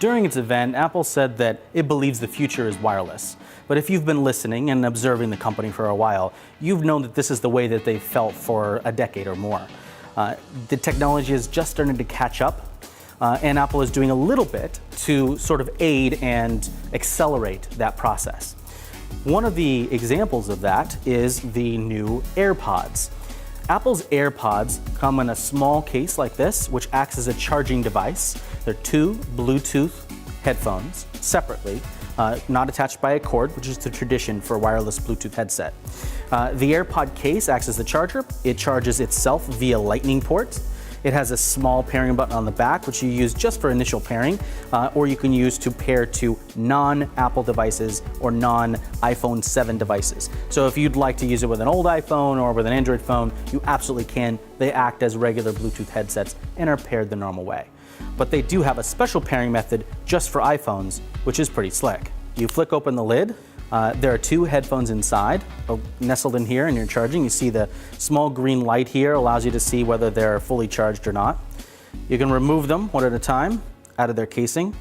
During its event, Apple said that it believes the future is wireless. But if you've been listening and observing the company for a while, you've known that this is the way that they've felt for a decade or more. The technology is just starting to catch up, and Apple is doing a little bit to sort of aid and accelerate that process. One of the examples of that is the new AirPods. Apple's AirPods come in a small case like this, which acts as a charging device. They're two Bluetooth headphones separately, not attached by a cord, which is the tradition for a wireless Bluetooth headset. The AirPod case acts as the charger. It charges itself via Lightning port. It has a small pairing button on the back, which you use just for initial pairing, or you can use to pair to non-Apple devices or non-iPhone 7 devices. So if you'd like to use it with an old iPhone or with an Android phone, you absolutely can. They act as regular Bluetooth headsets and are paired the normal way. But they do have a special pairing method just for iPhones, which is pretty slick. You flick open the lid. There are two headphones inside, nestled in here, and you're charging. You see the small green light here allows you to see whether they're fully charged or not. You can remove them one at a time out of their casing.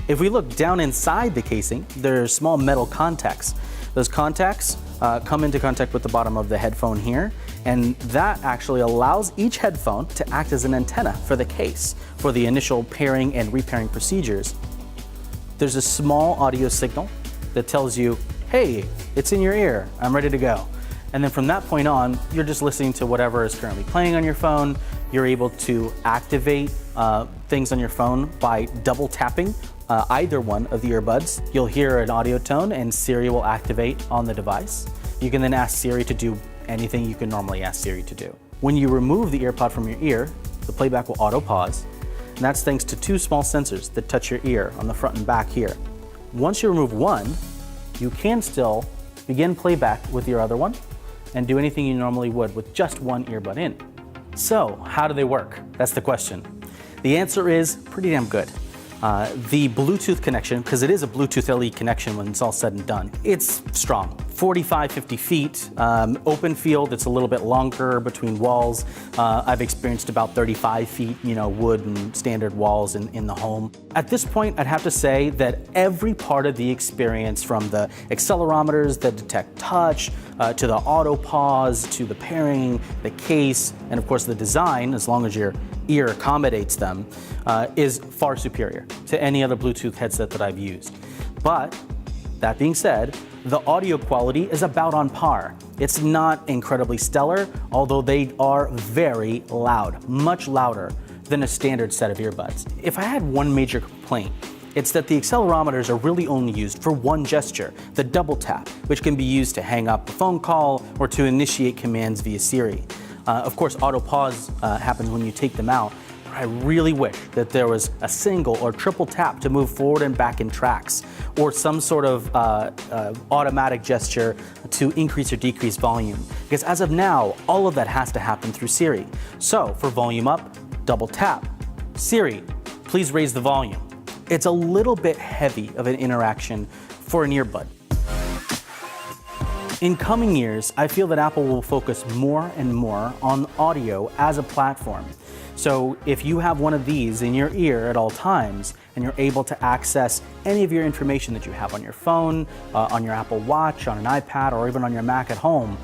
If we look down inside the casing, there are small metal contacts. Those contacts come into contact with the bottom of the headphone here, and that actually allows each headphone to act as an antenna for the case for the initial pairing and repairing procedures. There's a small audio signal that tells you, hey, it's in your ear, I'm ready to go. And then from that point on, you're just listening to whatever is currently playing on your phone. You're able to activate things on your phone by double tapping either one of the earbuds. You'll hear an audio tone and Siri will activate on the device. You can then ask Siri to do anything you can normally ask Siri to do. When you remove the earpod from your ear, the playback will auto pause, and that's thanks to two small sensors that touch your ear on the front and back here. Once you remove one, you can still begin playback with your other one and do anything you normally would with just one earbud in. So, how do they work? That's the question. The answer is pretty damn good. The Bluetooth connection, because it is a Bluetooth LE connection when it's all said and done, it's strong. 45, 50 feet, open field, it's a little bit longer between walls. I've experienced about 35 feet, wood and standard walls in the home. At this point, I'd have to say that every part of the experience, from the accelerometers that detect touch, to the auto pause, to the pairing, the case, and of course the design, as long as your ear accommodates them, is far superior to any other Bluetooth headset that I've used. But that being said, the audio quality is about on par. It's not incredibly stellar, although they are very loud, much louder than a standard set of earbuds. If I had one major complaint, it's that the accelerometers are really only used for one gesture, the double tap, which can be used to hang up a phone call or to initiate commands via Siri. Of course, auto pause happens when you take them out. I really wish that there was a single or triple tap to move forward and back in tracks, or some sort of automatic gesture to increase or decrease volume. Because as of now, all of that has to happen through Siri. So for volume up, double tap. Siri, please raise the volume. It's a little bit heavy of an interaction for an earbud. In coming years, I feel that Apple will focus more and more on audio as a platform. So if you have one of these in your ear at all times, and you're able to access any of your information that you have on your phone, on your Apple Watch, on an iPad, or even on your Mac at home,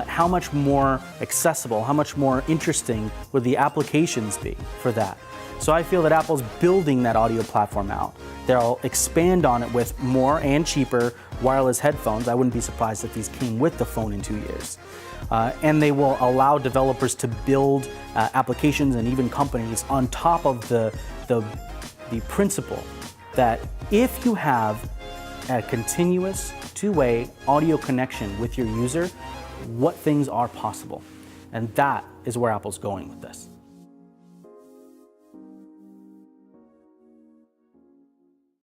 how much more accessible, how much more interesting would the applications be for that? So I feel that Apple's building that audio platform out. They'll expand on it with more and cheaper wireless headphones. I wouldn't be surprised if these came with the phone in 2 years. And they will allow developers to build applications and even companies on top of the principle that if you have a continuous two-way audio connection with your user, what things are possible. And that is where Apple's going with this.